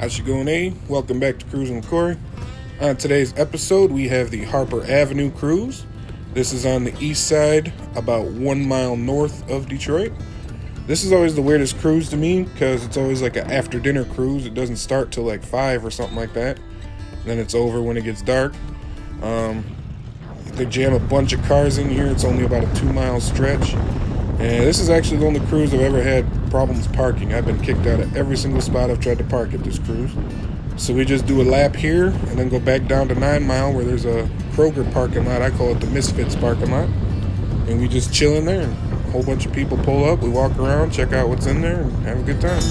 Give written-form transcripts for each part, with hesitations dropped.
How's it going, A? Welcome back to Cruising with Corey. On today's episode, we have the Harper Avenue cruise. This is on the east side, about 1 mile north of Detroit. This is always the weirdest cruise to me because it's always like an after dinner cruise. It doesn't start till like 5 or something like that. And then it's over when it gets dark. They jam a bunch of cars in here. It's only about a 2 mile stretch. And this is actually the only cruise I've ever had problems parking. I've been kicked out of every single spot I've tried to park at this cruise. So we just do a lap here and then go back down to 9 Mile where there's a Kroger parking lot. I call it the Misfits parking lot. And we just chill in there. And a whole bunch of people pull up. We walk around, check out what's in there, and have a good time.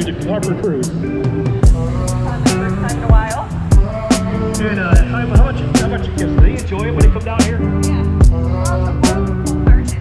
to the Harper Cruise. First time in a while. And how much kids? Do they enjoy it when they come down here? Yeah. Well, the boat started.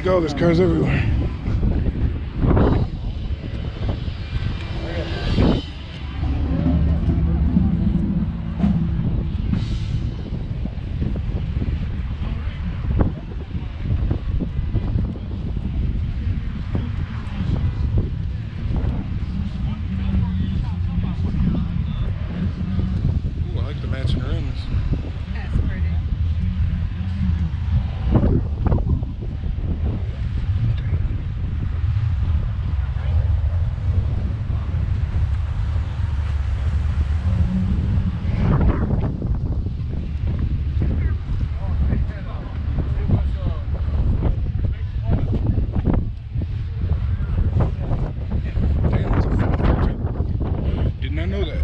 go. There's cars everywhere. Ooh, I like the matching rims. That's pretty. Damn, it's a 442. Did not know that.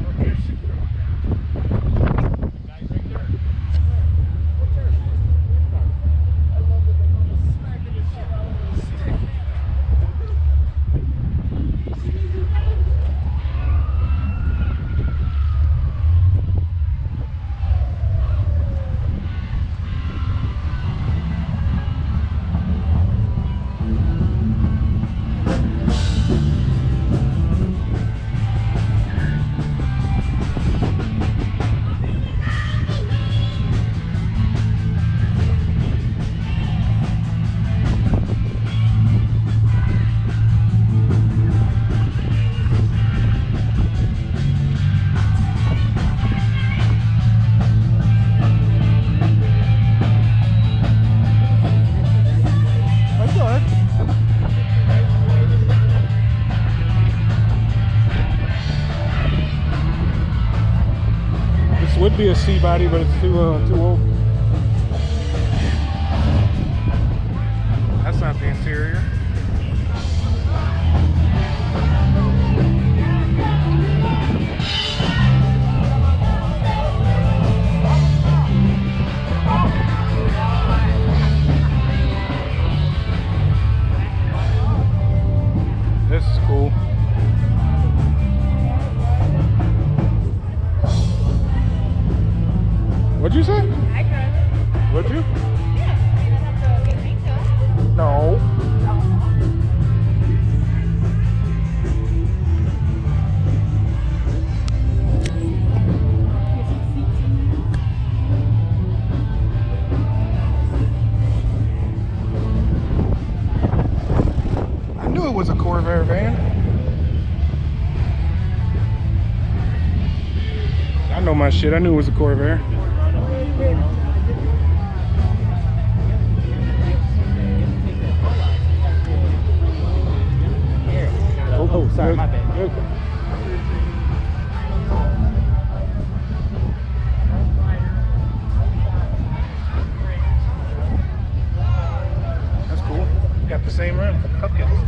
This would be a C body, but it's too old. That's not the interior. This is cool. What'd you say? I drive it. What'd you? Yeah. You don't have to get paint though. No. I knew it was a Corvair van. I know my shit. I knew it was a Corvair. Oh, sorry, my bad. Good. That's cool. Got the same rim. Hubcaps.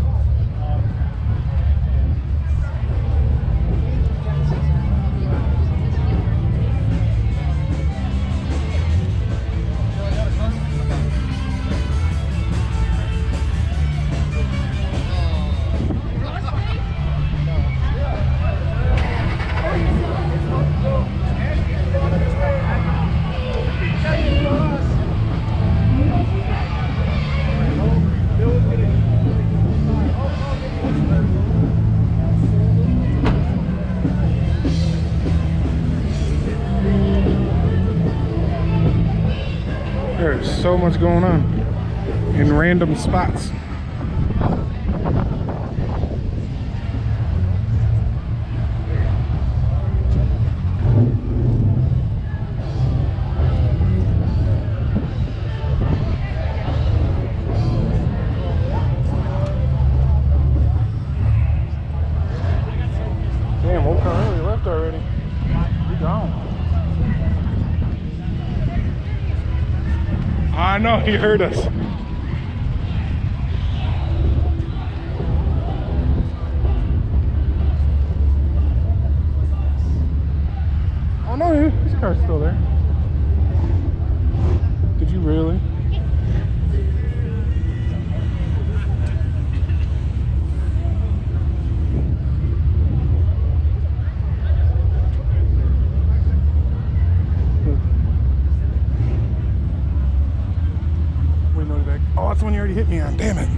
There's so much going on in random spots. Damn, Old Car really left already. You gone. I know, he heard us. Oh no, his car's still there. Did you really? Oh, that's the one you already hit me on. Damn it.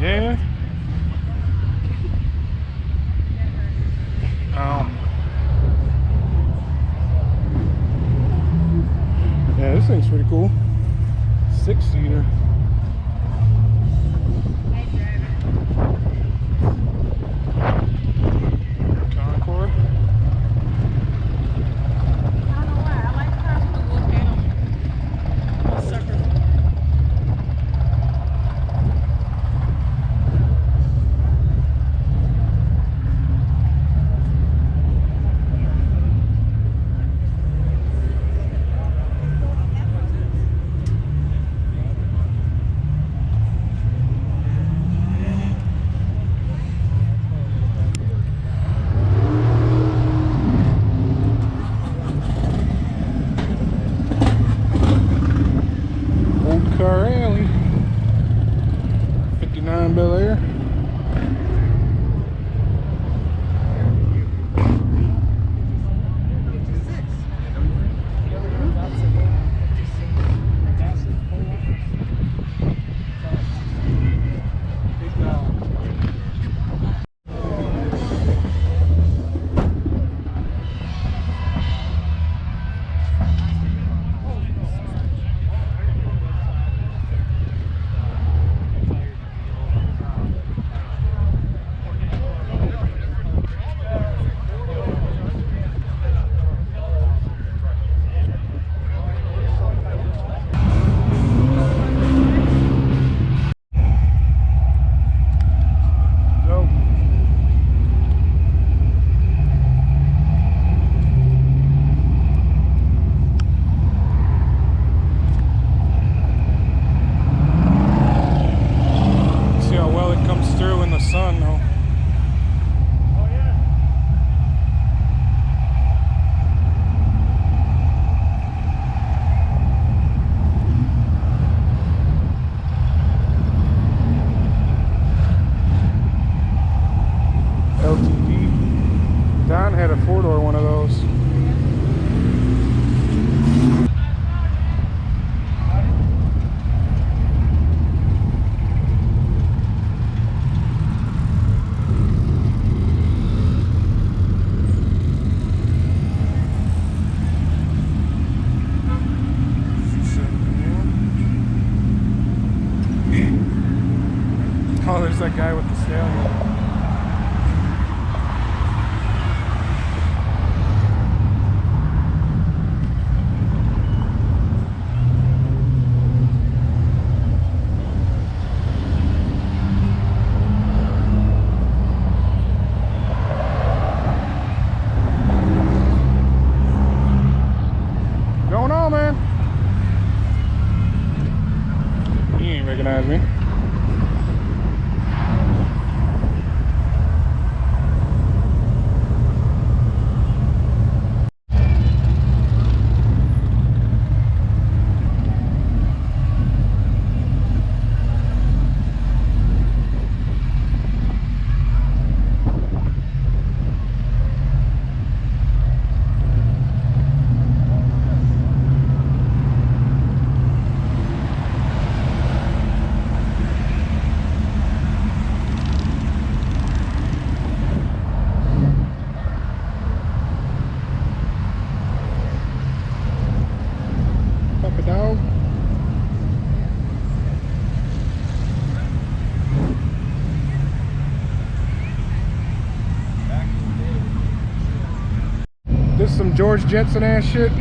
Yeah. Yeah, this thing's pretty cool. 6-seater. Concord. I don't know why. I like cars with a little panel. Sucker. Old Car Alley. 59 Bel Air. See how well it comes through in the sun, though. LTD. Don had a 4-door one of those. Oh, there's that guy with the stallion. Going on, man? He ain't recognize me. Papa dog. This some George Jetson ass shit.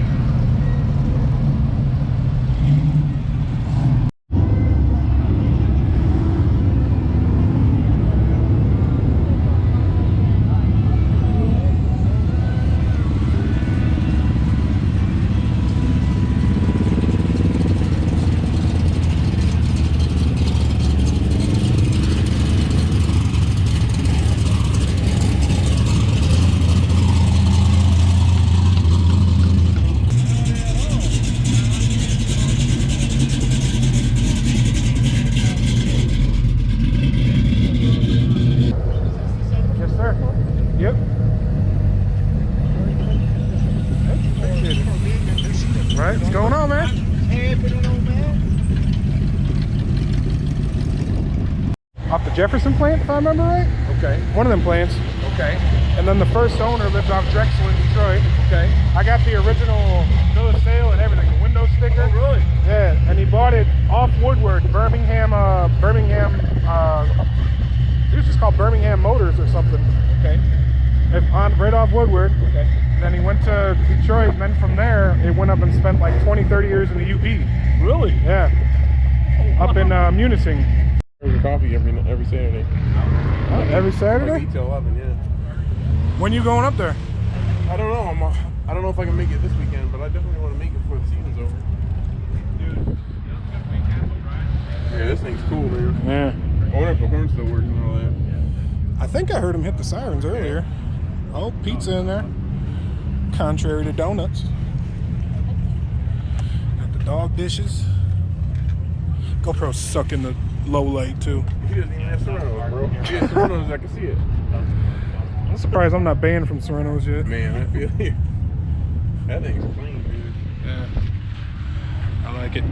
Yep. Right, what's going on, man? Hey, put it on, man. off the Jefferson plant, if I remember right. Okay. One of them plants. Okay. And then the first owner lived off Drexel in Detroit. Okay. I got the original bill of sale and everything, the window sticker. Oh, really? Yeah, and he bought it off Woodward, Birmingham. It was just called Birmingham Motors or something. Okay. Right off Woodward. Okay. Then he went to Detroit, and then from there, it went up and spent like 20, 30 years in the UP. Really? Yeah. Up in Munising. There's coffee every Saturday. Every Saturday? Like 8 to 11, yeah. When you going up there? I don't know. I don't know if I can make it this weekend, but I definitely want to make it before the season's over. Dude. Yeah, this thing's cool, man. Yeah. I wonder if the horn's still working and all that. I think I heard him hit the sirens earlier. Oh, pizza in there. Contrary to donuts. Got the dog dishes. GoPro's sucking the low light too. He doesn't even have Serranos, bro. If he has Serranos, I can see it. I'm surprised I'm not banned from Serranos yet. Man, I feel you. That thing's clean, dude. Yeah. I like it.